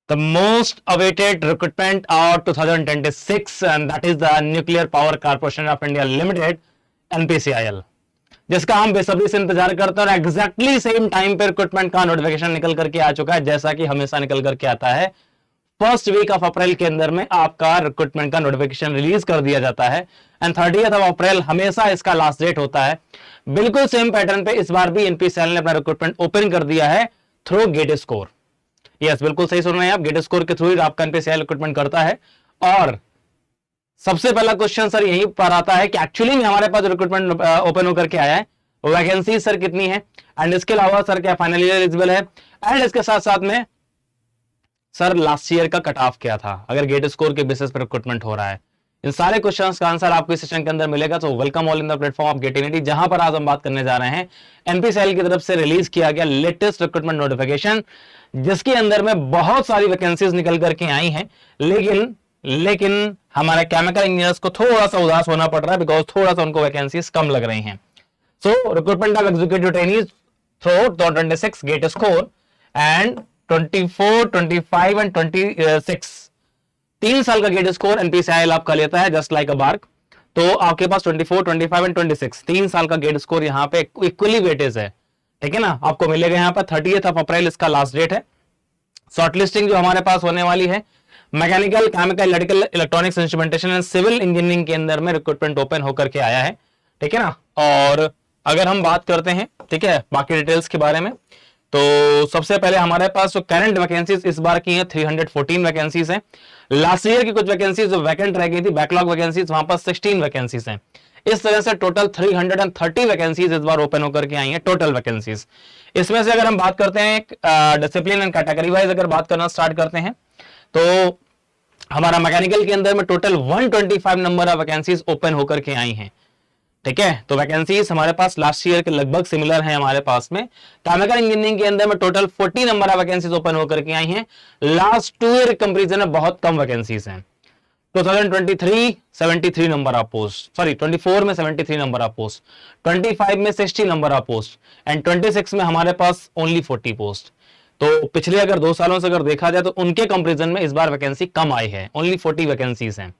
The most awaited recruitment of 2026 and that is the Nuclear Power Corporation of India Limited NPCIL, जिसका हम बेसब्री से इंतजार करते हैं और एग्जैक्टली सेम टाइम पे रिक्रूटमेंट का नोटिफिकेशन निकल करके आ चुका है, जैसा कि हमेशा निकल करके आता है। फर्स्ट वीक ऑफ अप्रैल के अंदर में आपका रिक्रूटमेंट का नोटिफिकेशन रिलीज कर दिया जाता है एंड 30th ऑफ अप्रैल हमेशा इसका लास्ट डेट होता है। बिल्कुल सेम पैटर्न पे इस बार भी एनपीसीआईएल ने अपना रिक्रूटमेंट ओपन कर दिया है थ्रू गेट स्कोर। यस, बिल्कुल सही सुन रहे हैं आप, गेट स्कोर के थ्रू ही आपका एनपीसीआईएल रिक्रूटमेंट करता है। और सबसे पहला क्वेश्चन सर यहीं पर आता है कि एक्चुअली में हमारे पास रिक्रूटमेंट ओपन होकर के आया है, वैकेंसी सर कितनी है एंड इसके अलावा सर क्या फाइनल ईयर एलिजिबल है एंड इसके साथ साथ में सर लास्ट ईयर का कट ऑफ क्या था अगर गेट स्कोर के बेसिस पर रिक्रूटमेंट हो रहा है। इन सारे क्वेश्चंस का आंसर आपको इस सेशन के अंदर मिलेगा। तो welcome all in the platform of Getinity, जहां पर आज हम बात करने जा रहे हैं एनपीसीआईएल की तरफ से रिलीज किया गया लेटेस्ट रिक्रूटमेंट नोटिफिकेशन, जिसके अंदर में बहुत सारी वैकेंसीज निकल करके आई हैं। लेकिन हमारे केमिकल इंजीनियर्स को थोड़ा सा उदास होना पड़ रहा है बिकॉज थोड़ा सा उनको वैकेंसीज कम लग रही हैं। So recruitment of executive trainees through 26 GATE score and 24, 25 and 26 3 साल का गेट स्कोर एनपीसीआईएल आपका लेता है जस्ट लाइक अ बार्क। तो आपके पास 24, 25 एंड 26 3 साल का गेट स्कोर यहाँ पे इक्वली वेटेज है, ठीक है ना। आपको मिलेगा यहाँ पर 30th ऑफ अप्रैल इसका लास्ट डेट है। शॉर्टलिस्टिंग जो हमारे पास होने वाली है mechanical, chemical, electrical, electronics, instrumentation and civil engineering के अंदर में रिक्रूटमेंट ओपन होकर के आया है, ठीक है ना। और अगर हम बात करते हैं, ठीक है, बाकी डिटेल्स के बारे में, तो सबसे पहले हमारे पास जो करंट वैकेंसीज इस बार की हैं 314 वैकेंसीज हैं। लास्ट ईयर की कुछ वैकेंसीज जो वैकेंट रह गई थी, बैकलॉग वैकेंसीज, वहां पर 16 वैकेंसीज हैं। इस तरह से टोटल 330 वैकेंसीज इस बार ओपन होकर के आई हैं, टोटल वैकेंसीज। इसमें से अगर हम बात करते हैं डिसिप्लिन एंड कैटेगरी वाइज अगर बात करना स्टार्ट करते हैं, तो हमारा मैकेनिकल के अंदर में total 125 number of vacancies open होकर के आई हैं, ठीक है। तो वैकेंसीज हमारे पास लास्ट ईयर के लगभग सिमिलर हैं हमारे पास में। केमिकल इंजीनियरिंग के अंदर में total 40 number of vacancies open होकर के आई हैं। लास्ट 2 ईयर कंपैरिजन में बहुत कम वैकेंसीज हैं। 2023 73 नंबर ऑफ पोस्ट, सॉरी 24 में 73 नंबर ऑफ पोस्ट, 25 में 60 नंबर ऑफ पोस्ट एंड 26 में हमारे पास ओनली 40 पोस्ट। तो पिछले अगर 2 सालों से अगर देखा जाए तो उनके कंपैरिजन में इस बार वैकेंसी कम आई है, ओनली 40 वैकेंसीज हैं।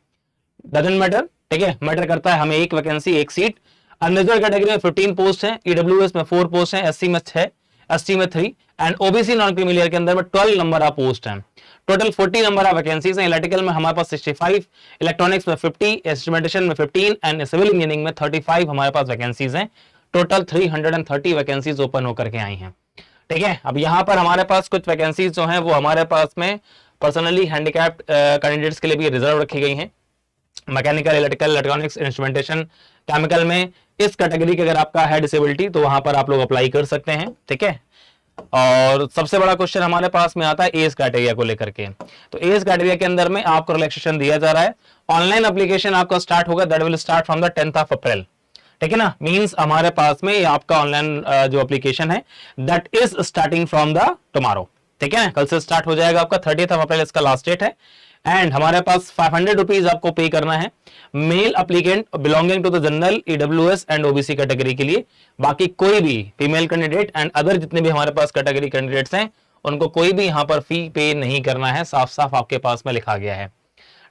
डजंट मैटर, ठीक है, मैटर करता है हमें एक वैकेंसी एक सीट। अनरिजर्व कैटेगरी में 15 पोस्ट हैं, ईडब्ल्यूएस में 4 पोस्ट हैं, एससी में 6, एसटी में 3 एंड ओबीसी नॉन क्रीमिलियर के अंदर में 12 नंबर ऑफ पोस्ट हैं। टोटल 40 नंबर ऑफ वैकेंसीज हैं। इलेक्ट्रिकल में हमारे पास 65, इलेक्ट्रॉनिक्स में 50, इंस्ट्रूमेंटेशन में 15 एंड सिविल इंजीनियरिंग में 35 हमारे पास वैकेंसीज हैं। टोटल 330 वैकेंसीज ओपन होकर के आई हैं, ठीक है। अब यहाँ पर हमारे पास कुछ वैकेंसीज जो हैं वो हमारे पास में पर्सनली हैंडीकैप्ड कैंडिडेट्स के लिए भी रिजर्व रखी गई हैं। Mechanical, electrical, electronics, instrumentation, chemical में इस कैटेगरी के अगर आपका है डिसेबिलिटी तो वहां पर आप लोग अप्लाई कर सकते हैं, ठीक है। और सबसे बड़ा क्वेश्चन हमारे पास में आता है एज क्राइटेरिया को लेकर के। तो एज क्राइटेरिया के अंदर में आपको रिलैक्सेशन दिया जा रहा है। ऑनलाइन एप्लीकेशन आपका स्टार्ट होगा, that will start from the 10th of April, ठीक है ना। मींस हमारे पास में आपका ऑनलाइन जो एप्लीकेशन है that is starting from the tomorrow, ठीक है ना, कल से स्टार्ट हो जाएगा आपका। 30th ऑफ अप्रैल इसका लास्ट डेट है एंड हमारे पास 500 रुपीज आपको पे करना है male applicant belonging to the general, EWS and OBC category के लिए। बाकी कोई भी फीमेल कैंडिडेट एंड अदर जितने भी हमारे पास कैटेगरी कैंडिडेट्स हैं उनको कोई भी यहाँ पर फी पे नहीं करना है, साफ साफ आपके पास में लिखा गया है,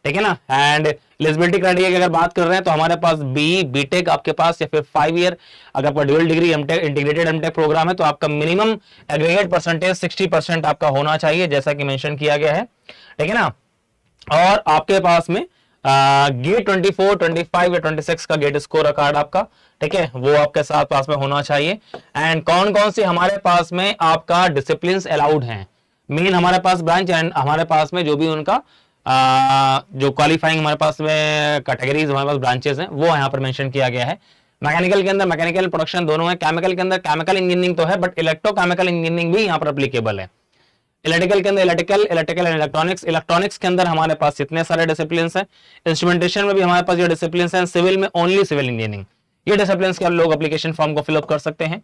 ठीक है ना। एंड एलिजिबिलिटी क्राइटेरिया की अगर बात कर रहे हैं तो हमारे पास बी, बीटेक आपके पास या फिर 5 ईयर अगर आपका dual degree MTech, integrated MTech programme है तो आपका मिनिमम एग्रीगेट परसेंटेज 60% आपका होना चाहिए, जैसा कि मेंशन किया गया है, ठीक है ना। और आपके पास में गेट 24, 25 या 26 का गेट स्कोर कार्ड आपका, ठीक है, वो आपके साथ पास में होना चाहिए। एंड कौन कौन से हमारे पास में आपका डिसिप्लिन अलाउड हैं, मेन हमारे पास ब्रांच एंड हमारे पास में जो भी उनका जो क्वालिफाइंग हमारे पास में कैटेगरीज हमारे पास ब्रांचेस हैं वो यहाँ पर मेंशन किया गया है। मैकेनिकल के अंदर मैकेनिकल प्रोडक्शन दोनों है, केमिकल के अंदर केमिकल इंजीनियरिंग तो है बट इलेक्ट्रोकेमिकल इंजीनियरिंग भी यहाँ पर एप्लीकेबल है। इलेक्ट्रिकल के अंदर इलेक्ट्रिकल एंड इलेक्ट्रॉनिक्स के अंदर हमारे पास इतने सारे डिसिप्लिन हैं। इंस्ट्रूमेंटेशन में भी हमारे पास ये डिसिप्लिन हैं। सिविल में ओनली सिविल इंजीनियरिंग, ये डिसिप्लिन के लोग एप्लीकेशन फॉर्म को फिलअप कर सकते हैं,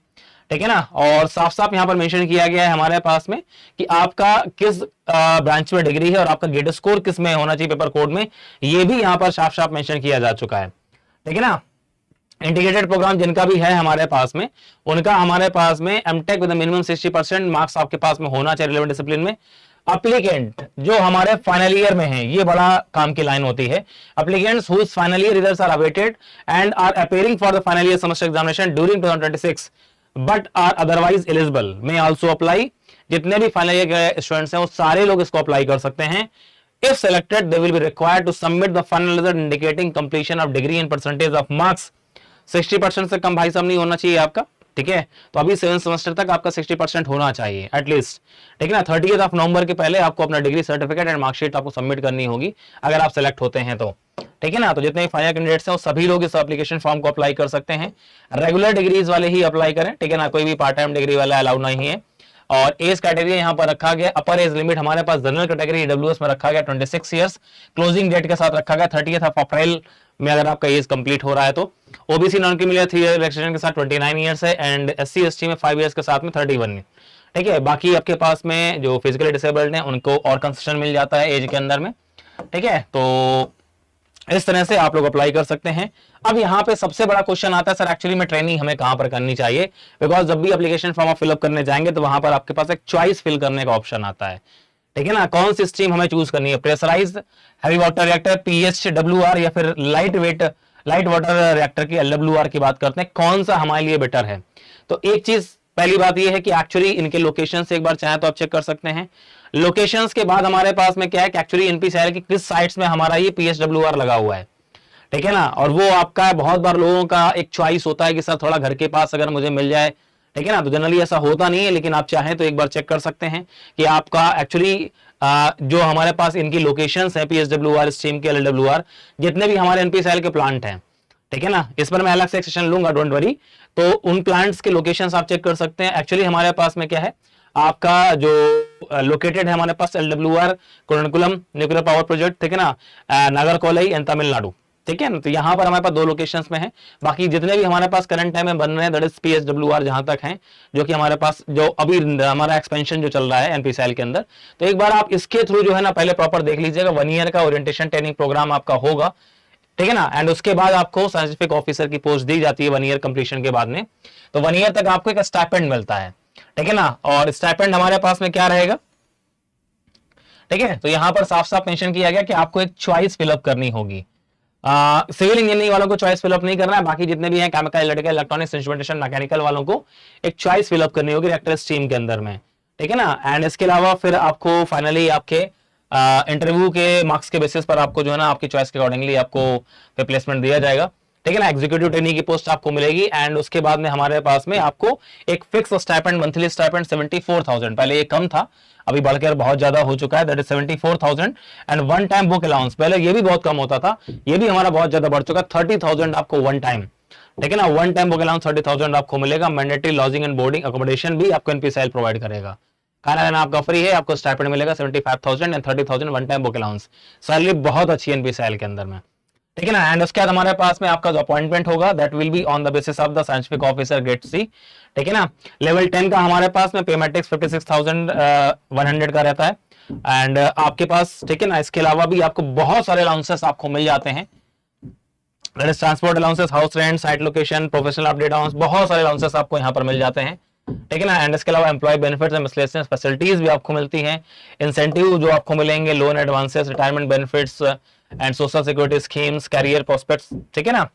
ठीक है ना। और साफ साफ यहाँ पर मेंशन किया गया है हमारे पास में कि आपका किस ब्रांच में डिग्री है और आपका गेट स्कोर किस में होना चाहिए पेपर कोड में, ये भी यहाँ पर साफ साफ मेंशन किया जा चुका है, ठीक है ना। इंटीग्रेटेड प्रोग्राम जिनका भी है हमारे पास में, उनका हमारे पास में एमटेक विद मिनिमम 60% मार्क्स आपके पास में होना चाहिए रिलेवेंट डिसिप्लिन में। अप्लीकेंट जो हमारे फाइनल ईयर में है, ये बड़ा काम की लाइन होती है। Applicants whose final year results are awaited and are appearing for the final year semester examination during 2026 but are otherwise eligible may also apply. जितने भी फाइनल ईयर के स्टूडेंट्स हैं वो सारे लोग इसको अप्लाई कर सकते हैं। If selected, they will be required to submit the final result indicating completion of degree and percentage of marks। 60% से कम भाई साहब नहीं होना चाहिए आपका, ठीक है। तो अभी 7 सेमेस्टर तक आपका 60% होना चाहिए एटलीस्ट, ठीक है ना। 30 नवंबर के पहले आपको अपना डिग्री सर्टिफिकेट एंड मार्कशीट आपको सबमिट करनी होगी अगर आप सेलेक्ट होते हैं तो, ठीक है ना। तो जितने फाइनल कैंडिडेट्स हैं वो सभी लोग इस एप्लीकेशन फॉर्म को अप्लाई कर सकते हैं। रेगुलर डिग्रीज वाले ही अप्लाई करें, ठीक है ना, कोई भी पार्ट टाइम डिग्री वाला अलाउ नहीं है। और एज कैटेगरी यहां पर रखा गया, अपर एज लिमिट हमारे पास जनरल कैटेगरी ईडब्ल्यूएस में रखा गया 26 इयर्स, क्लोजिंग डेट के साथ रखा गया 30 अप्रैल में अगर आपका एज कंप्लीट हो रहा है तो। OBC non creamy layer 3 year relaxation के साथ 29 इयर्स है एंड एससी एसटी में 5 इयर्स के साथ में 31, ठीक है। बाकी आपके पास में जो फिजिकली डिसेबल्ड हैं उनको और कंसेशन मिल जाता है एज के अंदर में, ठीक है। तो इस तरह से आप लोग अप्लाई कर सकते हैं। अब यहाँ पे सबसे बड़ा क्वेश्चन आता है, सर एक्चुअली में ट्रेनिंग हमें कहां पर करनी चाहिए, बिकॉज जब भी एप्लीकेशन फॉर्म आप फिलअप करने जाएंगे तो वहां पर आपके पास एक चॉइस फिल करने का ऑप्शन आता है, ठीक है ना। कौन सी स्ट्रीम हमें चूज करनी है, प्रेशराइज्ड हैवी वाटर रिएक्टर पीएचडब्ल्यूआर या फिर लाइट वाटर रिएक्टर की एलडब्ल्यूआर की बात करते हैं, कौन सा हमारे लिए बेटर है। तो एक चीज पहली बात यह है कि एक्चुअली इनके लोकेशन से एक बार चाहे तो आप चेक कर सकते हैं। लोकेशंस के बाद हमारे पास में क्या है कि एक्चुअली एनपीसीआईएल की किस साइट्स में हमारा ये पीएचडब्ल्यूआर लगा हुआ है, ठीक है ना। और वो आपका बहुत बार लोगों का एक चॉइस होता है कि सर थोड़ा घर के पास अगर मुझे मिल जाए, ठीक है ना। तो जनरली ऐसा होता नहीं है, लेकिन आप चाहें तो एक बार चेक कर सकते हैं कि आपका एक्चुअली जो हमारे पास इनकी लोकेशंस है पीएचडब्ल्यूआर स्ट्रीम के एलडब्ल्यूआर जितने भी हमारे एनपीसीआईएल के प्लांट हैं, ठीक है ना। इस पर मैं अलग से एक सेशन लूंगा, डोंट वरी। तो उन प्लांट्स के लोकेशंस आप चेक कर सकते हैं। एक्चुअली हमारे पास में क्या है, आपका जो लोकेटेड है हमारे पास एलडब्ल्यूआर कुर्नकुलम न्यूक्लियर पावर प्रोजेक्ट, ठीक है ना, नागरकोइल एंड तमिलनाडु, ठीक है ना। तो यहाँ पर हमारे पास 2 लोकेशंस में है। बाकी जितने भी हमारे पास करंट टाइम में बन रहे हैं दैट इज पीएचडब्ल्यूआर जहां तक हैं, जो कि हमारे पास जो अभी हमारा एक्सपेंशन जो चल रहा है एनपीसीआईएल के अंदर। तो एक बार आप इसके थ्रू जो है ना पहले प्रॉपर देख लीजिएगा। 1 ईयर का ओरिएंटेशन ट्रेनिंग प्रोग्राम आपका होगा, ठीक है ना। एंड उसके बाद आपको साइंटिफिक ऑफिसर की पोस्ट दी जाती है 1 ईयर कंप्लीशन के बाद में। तो 1 ईयर तक आपको एक स्टाइपेंड मिलता है, ठीक है ना। और स्टाइपेंड हमारे पास में क्या रहेगा, ठीक है। तो यहां पर साफ साफ मेंशन किया गया कि आपको एक चॉइस फिलअप करनी होगी। सिविल इंजीनियरिंग वालों को चॉइस फिलअप नहीं करना है, बाकी जितने भी हैं chemical, electrical, electronics, instrumentation, mechanical वालों को एक चॉइस फिलअप करनी होगी रिएक्टर स्ट्रीम के अंदर में, ठीक है ना। एंड इसके अलावा फिर आपको फाइनली आपके इंटरव्यू के मार्क्स के बेसिस पर आपको जो है ना आपकी चॉइस के अकॉर्डिंगली आपको प्लेसमेंट दिया जाएगा, ठीक है ना। एग्जीक्यूटिव ट्रेनी की पोस्ट आपको मिलेगी एंड उसके बाद में हमारे पास में आपको एक फिक्स स्टाइपेंड, मंथली स्टाइपेंड 74,000, पहले ये कम था अभी बढ़कर बहुत ज्यादा हो चुका है, that is 74,000 and 1 time book allowance. पहले ये भी बहुत कम होता था, ये भी हमारा बहुत ज्यादा बढ़ चुका, 30,000 आपको 1 टाइम, ठीक है ना। 1 टाइम बुक अलाउंस 30,000 आपको मिलेगा। Mandatory lodging and boarding accommodation भी आपको एनपीसीआईएल प्रोवाइड करेगा। खाना लेना आपका फ्री है, आपको स्टाइपेंड मिलेगा 75,000 and 30,000 1 time book allowance. Salary बहुत अच्छी है एनपीसीआईएल के अंदर में, ठीक है ना। एंड उसके बाद हमारे पास में आपका जो अपॉइंटमेंट होगा that will be on the basis of the scientific officer grade C, ठीक है ना। लेवल 10 का हमारे पास में पेमेटिक्स 56,100 का रहता है एंड आपके पास, ठीक है ना। इसके अलावा भी आपको बहुत सारे अलाउंसेस आपको मिल जाते हैं, that is transport allowances, house rent, site location, professional update allowance, बहुत सारे अलाउंसेस आपको यहाँ पर मिल जाते हैं, ठीक है ना। एंड इसके अलावा employee benefits and miscellaneous facilities भी आपको मिलती हैं। इंसेंटिव जो आपको मिलेंगे, loan advances, retirement benefits and social security schemes, career prospects, ठीक है ना।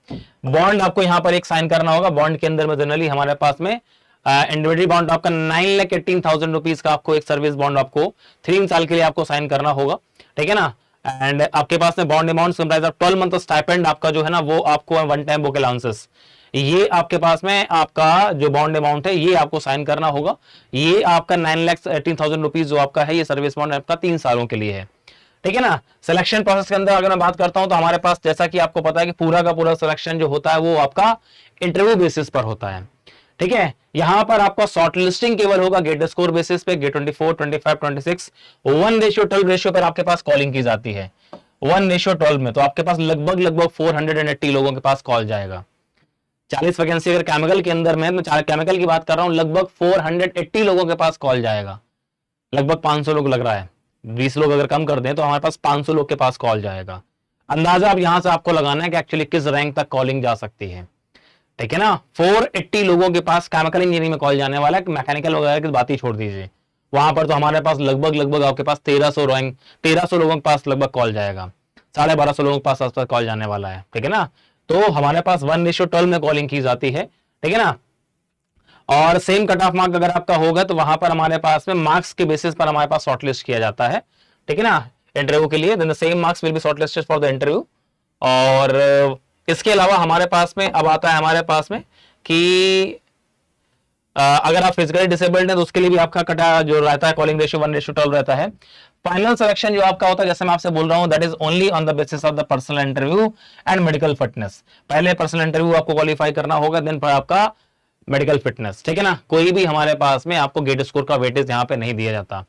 बॉन्ड आपको यहाँ पर एक साइन करना होगा। बॉन्ड के अंदर में जनरली हमारे पास में इंडिविजुअल बॉन्ड आपका 9,18,000 रुपीज का आपको एक सर्विस बॉन्ड आपको 3 साल के लिए आपको साइन करना होगा, ठीक है ना। एंड आपके पास में bond amount comprise of 12 month stipend आपका जो है ना वो आपको 1 टाइम बुक अलाउंसेस, ये आपके पास में आपका जो बॉन्ड अमाउंट है ये आपको साइन करना होगा। ये आपका 9,18,000 रुपीज जो आपका है ये सर्विस बॉन्ड आपका 3 सालों के लिए है, ठीक है ना। सिलेक्शन प्रोसेस के अंदर अगर मैं बात करता हूं तो हमारे पास जैसा कि आपको पता है कि पूरा का पूरा सिलेक्शन जो होता है वो आपका इंटरव्यू बेसिस पर होता है, ठीक है। यहां पर आपका शॉर्ट लिस्टिंग केवल होगा गेट स्कोर बेसिस पे, गेट 24, 25, 26 1:12 रेशियो पर आपके पास कॉलिंग की जाती है। 1:12 में तो आपके पास लगभग 480 लोगों के पास कॉल जाएगा। 40 वैकेंसी अगर केमिकल के अंदर में, मैं केमिकल की बात कर रहा हूं, लगभग 480 लोगों के पास कॉल जाएगा। लगभग 500 लोग लग रहा है, 20 लोग अगर कम कर दें तो हमारे पास 500 लोग के पास कॉल जाएगा। अंदाजा अब यहां से आपको लगाना है कि एक्चुअली किस रैंक तक कॉलिंग जा सकती है, ठीक है ना। 480 लोगों के पास केमिकल इंजीनियरिंग में कॉल जाने वाला है, मैकेनिकल वगैरह की बात ही छोड़ दीजिए। वहां पर तो हमारे पास लगभग लगभग आपके पास 1300 लोगों के पास लगभग कॉल जाएगा, 1250 लोगों के पास आसपास कॉल जाने वाला है, ठीक है ना। तो हमारे पास 1:12 में कॉलिंग की जाती है, ठीक है ना। और सेम कट ऑफ मार्क अगर आपका होगा तो वहां पर हमारे पास में मार्क्स के बेसिस पर हमारे पास शॉर्टलिस्ट किया जाता है, ठीक है ना, इंटरव्यू के लिए। Then the same marks will be shortlisted for the interview. और इसके अलावा हमारे पास में अब आता है हमारे पास में कि अगर आप फिजिकली डिसेबल्ड हैं तो उसके लिए भी आपका कटा जो रहता है कॉलिंग रेशियो 1:12 रहता है। फाइनल सिलेक्शन जो आपका होता है, जैसे मैं आपसे बोल रहा हूं, that is only on the basis of the personal interview and medical fitness. पहले पर्सनल इंटरव्यू आपको क्वालिफाई करना होगा, देन आपका मेडिकल फिटनेस, ठीक है ना। कोई भी हमारे पास में आपको गेट स्कोर का वेटेज यहां पे नहीं दिया जाता।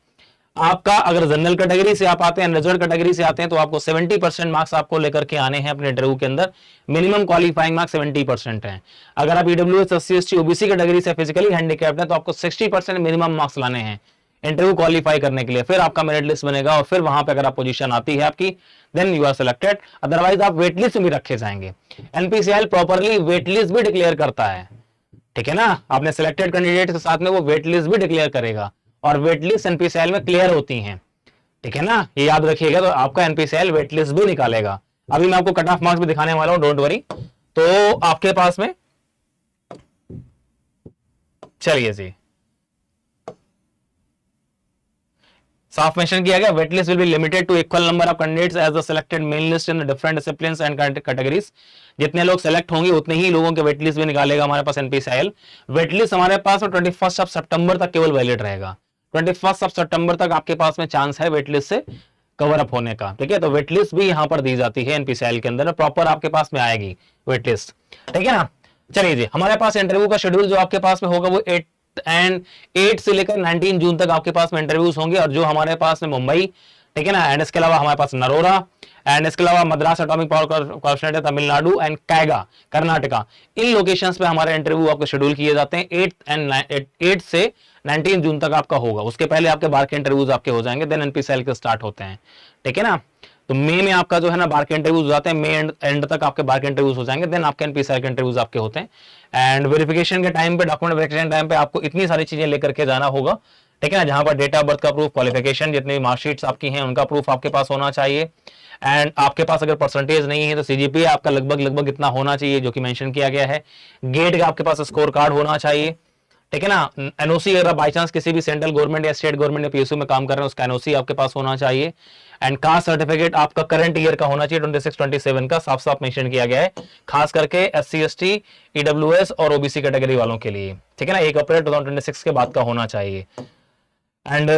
आपका अगर जनरल कैटेगरी से आप आते हैं, रिजर्व कैटेगरी से आते हैं, तो आपको 70% मार्क्स आपको लेकर के आने हैं अपने इंटरव्यू के अंदर। मिनिमम क्वालिफाइंग मार्क्स 70% है। अगर आप EWS, SC, ST, OBC category से फिजिकली हैंडीकैप्ड है तो आपको 60% मिनिमम मार्क्स लाने हैं इंटरव्यू क्वालिफाई करने के लिए। फिर आपका मेरिट लिस्ट बनेगा और फिर वहां पे अगर आप पोजीशन आती है आपकी, then you are selected, otherwise आप वेट लिस्ट में रखे जाएंगे। एनपीसीआई प्रॉपरली वेट लिस्ट भी डिक्लेयर करता है, ठीक है ना। आपने सिलेक्टेड कैंडिडेट के साथ में वो वेट लिस्ट भी डिक्लेयर करेगा और वेट लिस्ट एनपीसीआई में क्लियर होती हैं, ठीक है ना, ये याद रखिएगा। तो आपका एनपीसीआई वेट लिस्ट भी निकालेगा। अभी मैं आपको कट ऑफ मार्क्स भी दिखाने वाला हूं, डोंट वरी। तो आपके पास में चलिए जी, साफ मेंशन किया गया, wait list will be limited to equal number of candidates as the selected main list in different disciplines and categories. जितने लोग सेलेक्ट होंगे उतने ही लोगों के वेट लिस्ट भी निकालेगा हमारे पास एनपीसीआई। वेट लिस्ट हमारे पास 21 सितंबर तक केवल वैलिड रहेगा। 21 सितंबर तक आपके पास में चांस है वेट लिस्ट से कवर अप होने का, ठीक है। तो वेट लिस्ट भी यहां पर दी जाती है एनपीसीआई के अंदर, प्रॉपर आपके पास में आएगी वेट लिस्ट, ठीक है ना। चलिए जी, हमारे पास इंटरव्यू का शेड्यूल जो आपके पास में होगा वो 8 से लेकर 19 जून तक आपके पास में इंटरव्यूज होंगे। और जो हमारे पास में मुंबई, ठीक है ना, एंड इसके अलावा हमारे पास नरोरा, एंड इसके अलावा मद्रास एटॉमिक पावर कॉर्पोरेशन है Tamil Nadu, and Kaiga Karnataka, in locations पे हमारे इंटरव्यू आपको शेड्यूल किए जाते हैं। 8 से 19 जून तक आपका होगा। उसके पहले आपके बार के इंटरव्यूज आपके हो जाएंगे, देन एनपीसीआई के स्टार्ट होते हैं, ठीक है ना। तो मई में आपका जो है ना बार के इंटरव्यूज हो जाते हैं, मई एंड तक आपके बार के इंटरव्यूज हो जाएंगे, देन आपके एनपीसीआई के इंटरव्यूज आपके होते हैं। एंड वेरिफिकेशन के टाइम पे, डॉक्यूमेंट वेरिफिकेशन टाइम पे आपको इतनी सारी चीजें लेकर के जाना होगा, ठीक है ना, जहां पर डेट ऑफ बर्थ का प्रूफ, क्वालिफिकेशन, जितनी भी मार्कशीट्स आपकी हैं उनका प्रूफ आपके पास होना चाहिए। एंड आपके पास अगर परसेंटेज नहीं है तो सीजीपीए आपका लगभग लगभग इतना होना चाहिए जो कि मेंशन किया गया है। गेट का आपके पास स्कोर कार्ड होना चाहिए, ठीक है ना। एनओसी अगर बाई चांस किसी भी सेंट्रल गवर्नमेंट या स्टेट गवर्नमेंट या पीएसयू में काम कर रहे हैं उसका एनओसी आपके पास होना चाहिए। एंड कास्ट सर्टिफिकेट आपका करंट ईयर का होना चाहिए, 26-27 का साफ साफ मेंशन किया गया है, खास करके एससी, एसटी, ईडब्ल्यूएस और ओबीसी कैटेगरी वालों के लिए, ठीक है ना। 1 अप्रैल 2026 के बाद का होना चाहिए। एंड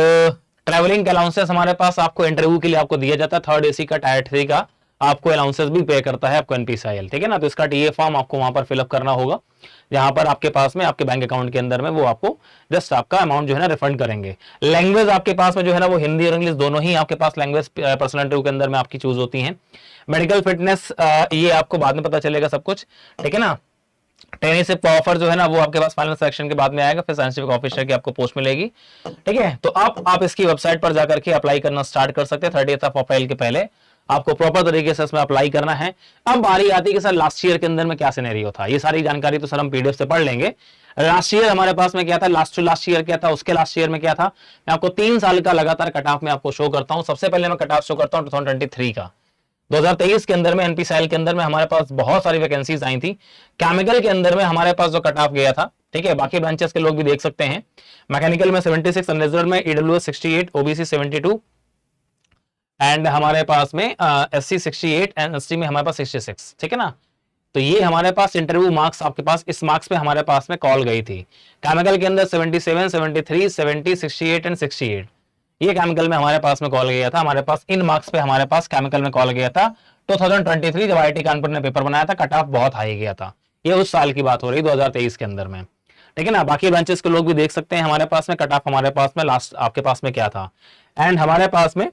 ट्रैवलिंग अलाउंसेस हमारे पास आपको इंटरव्यू के लिए आपको दिया जाता है। 3rd AC का, टायर 3 का आपको अलाउंसेस भी पे करता है आपको एनपीसीआई, ठीक है ना। तो इसका टीए फॉर्म आपको वहां पर फिलअप करना होगा, जहां पर आपके पास में आपके बैंक अकाउंट के अंदर में वो आपको जस्ट आपका अमाउंट जो है ना रिफंड करेंगे। लैंग्वेज आपके पास में जो है ना वो हिंदी और इंग्लिश दोनों ही आपके पास लैंग्वेज पर्सनल इंटरव्यू के अंदर में आपकी चूज होती हैं। मेडिकल फिटनेस ये आपको बाद में पता चलेगा सब कुछ, ठीक है ना। ट्रेनिंग ऑफर जो है ना वो आपके पास फाइनल सिलेक्शन के बाद में आएगा, फिर साइंटिफिक ऑफिसर की आपको पोस्ट मिलेगी, ठीक है। तो आप इसकी वेबसाइट पर जाकर के अप्लाई करना स्टार्ट कर सकते हैं 30 अप्रैल के पहले। आपको प्रॉपर तरीके से इसमें अप्लाई करना है। अब बारी आती है कि सर लास्ट ईयर के अंदर में क्या सिनेरियो था। ये सारी जानकारी तो सर हम पीडीएफ से पढ़ लेंगे। लास्ट ईयर हमारे पास में क्या था, लास्ट ईयर क्या था, उसके लास्ट ईयर में क्या था, मैं आपको 3 साल का लगातार कट ऑफ में आपको शो करता हूं। सबसे पहले मैं कट ऑफ शो करता हूं 2023 का। 2023 के अंदर में एनपीसीआई के अंदर में हमारे पास बहुत सारी वैकेंसीज आई थी। केमिकल के अंदर में हमारे पास जो कट ऑफ गया था, ठीक है, बाकी ब्रांचेस के लोग भी देख सकते हैं। मैकेनिकल में 76, अनरिजर्व में ईडब्ल्यूएस 68, ओबीसी 72, एंड हमारे पास में एससी 68 एंड एसटी में हमारे पास 66, ठीक है ना। तो ये हमारे पास इंटरव्यू मार्क्स आपके पास, इस मार्क्स पे हमारे पास में कॉल गई थी। केमिकल के अंदर 77, 73, 70, 68 एंड 68, ये केमिकल में हमारे पास में कॉल गया था। हमारे पास इन मार्क्स पे हमारे पास केमिकल में कॉल गया था 2023 जब आईआईटी कानपुर ने पेपर बनाया था। कट ऑफ बहुत हाई गया था। ये उस साल की बात हो रही 2023 के अंदर में, ठीक है ना। बाकी ब्रांचेस के लोग भी देख सकते हैं हमारे पास में कट ऑफ हमारे पास में लास्ट आपके पास में क्या था। एंड हमारे पास में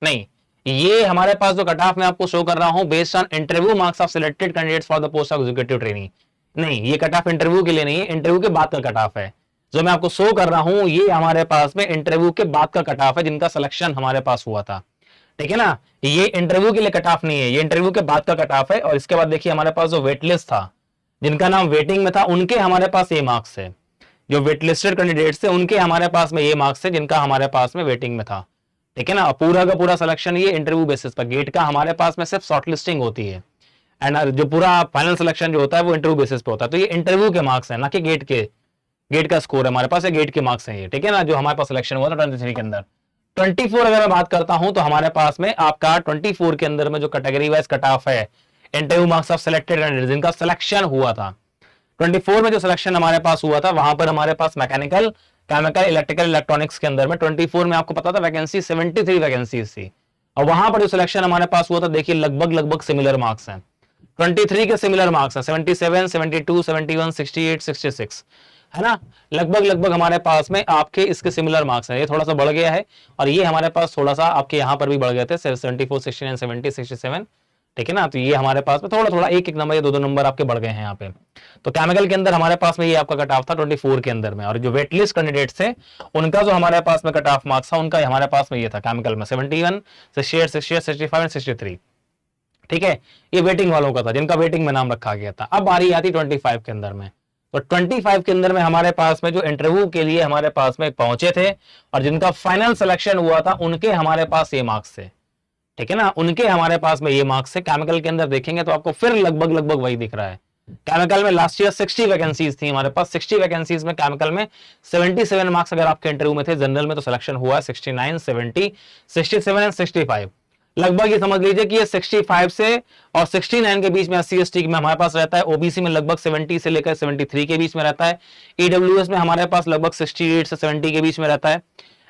नहीं, ये हमारे पास जो कट ऑफ मैं आपको शो कर रहा हूं based on interview marks of selected candidates for the post of executive training, नहीं, ये कट ऑफ इंटरव्यू के लिए नहीं है, इंटरव्यू के बाद का कट ऑफ है। जो मैं आपको शो कर रहा हूं ये हमारे पास में इंटरव्यू के बाद का कट ऑफ है, जिनका सिलेक्शन हमारे पास हुआ था, ठीक है ना। ये इंटरव्यू के लिए कट ऑफ नहीं है, ये इंटरव्यू के बाद का कट ऑफ है। और इसके बाद देखिए हमारे पास जो वेट लिस्ट था, जिनका नाम वेटिंग में था उनके हमारे पास ये मार्क्स है, जो वेट लिस्टेड कैंडिडेट्स थे उनके हमारे पास में ये मार्क्स है जिनका हमारे पास में वेटिंग में था, ठीक है ना। पूरा का पूरा सिलेक्शन ये इंटरव्यू बेसिस पर, गेट का हमारे पास में सिर्फ शॉर्ट लिस्टिंग होती है एंड जो पूरा फाइनल सिलेक्शन जो होता है वो इंटरव्यू बेसिस पे होता है। तो ये इंटरव्यू के मार्क्स है, ना कि गेट के, गेट का स्कोर है हमारे पास, ये गेट के मार्क्स हैं ये, ठीक है ना, जो हमारे पास सिलेक्शन हुआ था 23 के अंदर। 24 अगर मैं बात करता हूं तो हमारे पास में आपका 24 के अंदर में जो कैटेगरी वाइज कट ऑफ है, interview marks of selected candidate जिनका सिलेक्शन हुआ था, 24 में जो सिलेक्शन हमारे पास हुआ था वहां पर हमारे पास मैकेनिकल, केमिकल, इलेक्ट्रिकल, इलेक्ट्रॉनिक्स के अंदर में 24 में आपको पता था वैकेंसी 73 वैकेंसीज थी, और वहां पर जो सिलेक्शन हमारे पास हुआ था देखिए लगभग सिमिलर मार्क्स हैं, 23 के सिमिलर मार्क्स हैं, 77, 72, 71, 68, 66, है ना, लगभग हमारे पास में आपके इसके सिमिलर मार्क्स हैं। ये थोड़ा सा बढ़ गया है और ये हमारे पास थोड़ा सा आपके यहाँ पर भी बढ़ गए थे 74, 69, 70, 67, ठीक है ना। तो ये हमारे पास में थोड़ा एक नंबर या दो नंबर आपके बढ़ गए हैं यहाँ पे। तो केमिकल के अंदर हमारे पास में ये आपका कट ऑफ था 24 के अंदर में, और जो वेट लिस्ट कैंडिडेट थे उनका जो हमारे पास में कट ऑफ मार्क्स था उनका हमारे पास में ये था केमिकल में 71, 68, 68, 65 एंड 63, ठीक है। ये वेटिंग वालों का था जिनका वेटिंग में नाम रखा गया था। अब बारी आती 25 के अंदर में, तो 25 के अंदर में हमारे पास में जो इंटरव्यू के लिए हमारे पास में पहुंचे थे और जिनका फाइनल सिलेक्शन हुआ था उनके हमारे पास ये मार्क्स थे, ठीक है ना, उनके हमारे पास में ये मार्क्स है। केमिकल के अंदर देखेंगे तो आपको फिर लगभग वही दिख रहा है। केमिकल में लास्ट ईयर 60 वैकेंसीज थी हमारे पास, 60 वैकेंसीज में केमिकल में 77 मार्क्स अगर आपके इंटरव्यू में थे, जनरल में तो सिलेक्शन हुआ है 69, 70, 67 एंड 65, लगभग ये समझ लीजिए कि ये 65 से और 69 के बीच में SC ST में हमारे पास रहता है, ओबीसी में लगभग 70 से लेकर 73 के बीच में रहता है, ईडब्ल्यूएस में हमारे पास लगभग 68 से 70 के बीच में रहता है,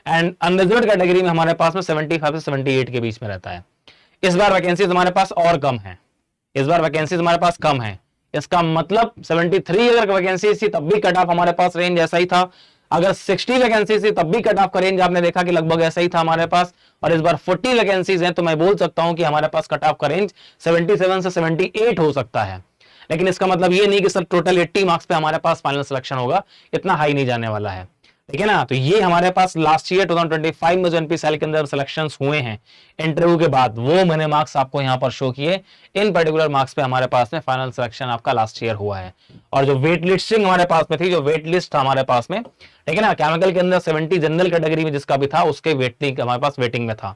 एंड अनरिजर्व्ड कैटेगरी में हमारे पास में 75 से 78 के बीच में रहता है। इस बार वैकेंसीज हमारे पास और कम है, इस बार वैकेंसीज हमारे पास कम है, इसका मतलब 73 अगर वैकेंसी थी तब भी कट ऑफ हमारे पास रेंज ऐसा ही था, अगर 60 वैकेंसी थी तब भी कट ऑफ का रेंज आपने देखा कि लगभग ऐसा ही था हमारे पास, और इस बार 40 वैकेंसीज हैं तो मैं बोल सकता हूं कि हमारे पास कट ऑफ का रेंज 77 से 78 हो सकता है। लेकिन इसका मतलब ये नहीं कि सर टोटल 80 मार्क्स पे हमारे पास फाइनल सिलेक्शन होगा, इतना हाई नहीं जाने वाला है, ठीक है ना। तो ये हमारे पास लास्ट ईयर 2025 में जो एनपीसीएल के अंदर सिलेक्शंस हुए हैं इंटरव्यू के बाद, वो मैंने मार्क्स आपको यहाँ पर शो किए, इन पर्टिकुलर मार्क्स पे हमारे पास में फाइनल सिलेक्शन आपका लास्ट ईयर हुआ है। और जो वेट लिस्टिंग हमारे पास में थी, जो वेट लिस्ट था हमारे पास में, ठीक है ना, केमिकल के अंदर 70 जनरल कैटेगरी में जिसका भी था उसके वेटिंग हमारे पास वेटिंग में था,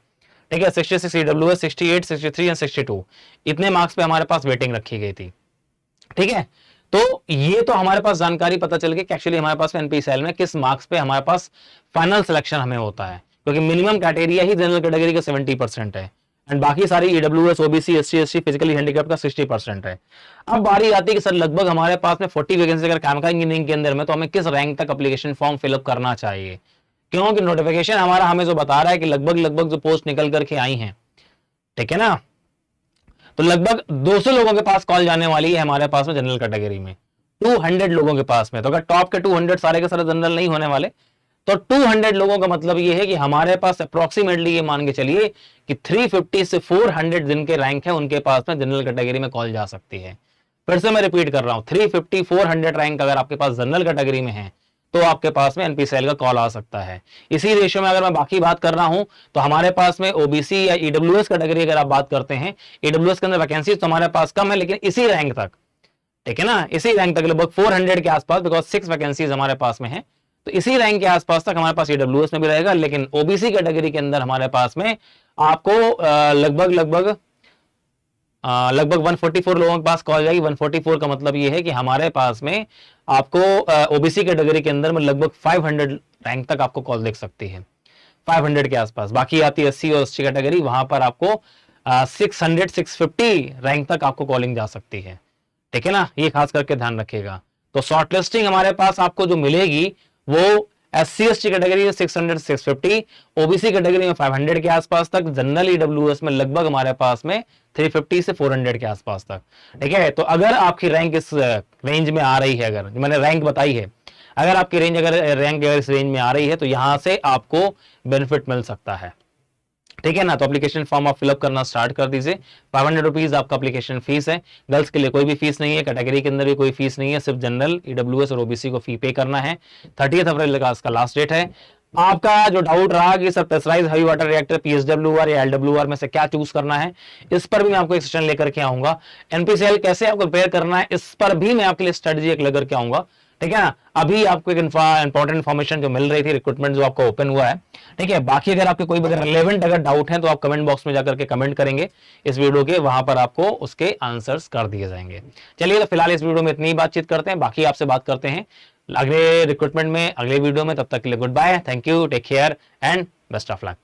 ठीक है, 66 ईडब्ल्यूएस, 68, 63 एंड 62, इतने मार्क्स पे हमारे पास वेटिंग रखी गई थी, ठीक है। तो ये तो हमारे पास जानकारी पता चल गई कि एक्चुअली हमारे पास एनपीसीएल में किस मार्क्स पे हमारे पास फाइनल सिलेक्शन हमें होता है, क्योंकि मिनिमम क्राइटेरिया ही जनरल कैटेगरी का 70% है एंड बाकी सारी EWS, OBC, SC, ST, physically handicap का 60% है। अब बारी आती है कि सर लगभग हमारे पास में 40 वैकेंसी अगर केमिकल इंजीनियरिंग के अंदर में, तो हमें किस रैंक तक एप्लीकेशन फॉर्म फिलअप करना चाहिए, क्योंकि नोटिफिकेशन हमारा हमें जो बता रहा है कि लगभग जो पोस्ट निकल करके आई है, ठीक है ना, तो लगभग 200 लोगों के पास कॉल जाने वाली है हमारे पास में जनरल कैटेगरी में, 200 लोगों के पास में। तो अगर टॉप के 200 सारे के सारे जनरल नहीं होने वाले, तो 200 लोगों का मतलब ये है कि हमारे पास अप्रोक्सीमेटली ये मान के चलिए कि 350 से 400 जिनके रैंक है उनके पास में जनरल कैटेगरी में कॉल जा सकती है। फिर से मैं रिपीट कर रहा हूं, 350 400 रैंक अगर आपके पास जनरल कैटेगरी में है तो आपके पास में एनपीसीएल का कॉल आ सकता है। इसी रेशियो में अगर मैं बाकी बात कर रहा हूं तो हमारे पास में ओबीसी या ईडब्ल्यूएस कैटेगरी अगर आप बात करते हैं, ईडब्ल्यूएस के अंदर वैकेंसी तो हमारे पास कम है लेकिन इसी रैंक तक, ठीक है ना, इसी रैंक तक लगभग 400 के आसपास, बिकॉज 6 वैकेंसीज हमारे पास में है, तो इसी रैंक के आसपास तक हमारे पास ईडब्ल्यूएस में भी रहेगा। लेकिन ओबीसी कैटेगरी के अंदर हमारे पास में आपको लगभग 144 लोगों के पास कॉल जाएगी। 144 का मतलब ये है कि हमारे पास में आपको ओबीसी कैटेगरी के अंदर में लगभग 500 रैंक तक आपको कॉल देख सकती है, 500 के आसपास। बाकी आती है एससी और एसटी कैटेगरी, वहां पर आपको 600 650 रैंक तक आपको कॉलिंग जा सकती है, ठीक है ना, ये खास करके ध्यान रखिएगा। तो शॉर्ट लिस्टिंग हमारे पास आपको जो मिलेगी वो एससी एसटी कैटेगरी में 600 650, ओबीसी कैटेगरी में 500 के आसपास तक, जनरल ईडब्ल्यूएस में लगभग हमारे पास में 350 से 400 के आसपास तक, ठीक है। तो अगर आपकी रैंक इस रेंज में आ रही है, अगर मैंने रैंक बताई है, अगर आपकी रेंज रैंक इस रेंज में आ रही है तो यहां से आपको बेनिफिट मिल सकता है, ठीक है ना। तो एप्लीकेशन फॉर्म आप फिलअप करना स्टार्ट कर दीजिए। 500 रुपीज आपका एप्लीकेशन फीस है। गर्ल्स के लिए कोई भी फीस नहीं है, कैटेगरी के अंदर भी कोई फीस नहीं है, सिर्फ जनरल, ईडब्ल्यूएस और ओबीसी को फी पे करना है। 30 अप्रैल का इसका लास्ट डेट है। आपका जो डाउट रहा कि sir pressurise heavy water reactor PSWR या एलडब्ल्यूआर में से क्या चूज करना है, इस पर भी मैं आपको एक सेशन लेकर के आऊंगा। एनपीसीएल कैसे आपको प्रिपेयर करना है, इस पर भी मैं आपके लिए स्ट्रेटजी एक लेकर के आऊंगा, ठीक है ना। अभी आपको एक इंपॉर्टेंट इन्फॉर्मेशन जो मिल रही थी, रिक्रूटमेंट जो आपका ओपन हुआ है, ठीक है। बाकी अगर आपके कोई रिलेवेंट अगर डाउट है तो आप कमेंट बॉक्स में जाकर के कमेंट करेंगे इस वीडियो के, वहां पर आपको उसके आंसर्स कर दिए जाएंगे। चलिए तो फिलहाल इस वीडियो में इतनी ही बातचीत करते हैं, बाकी आपसे बात करते हैं अगले रिक्रूटमेंट में, अगले वीडियो में। तब तक के लिए goodbye, thank you, take care and best of luck.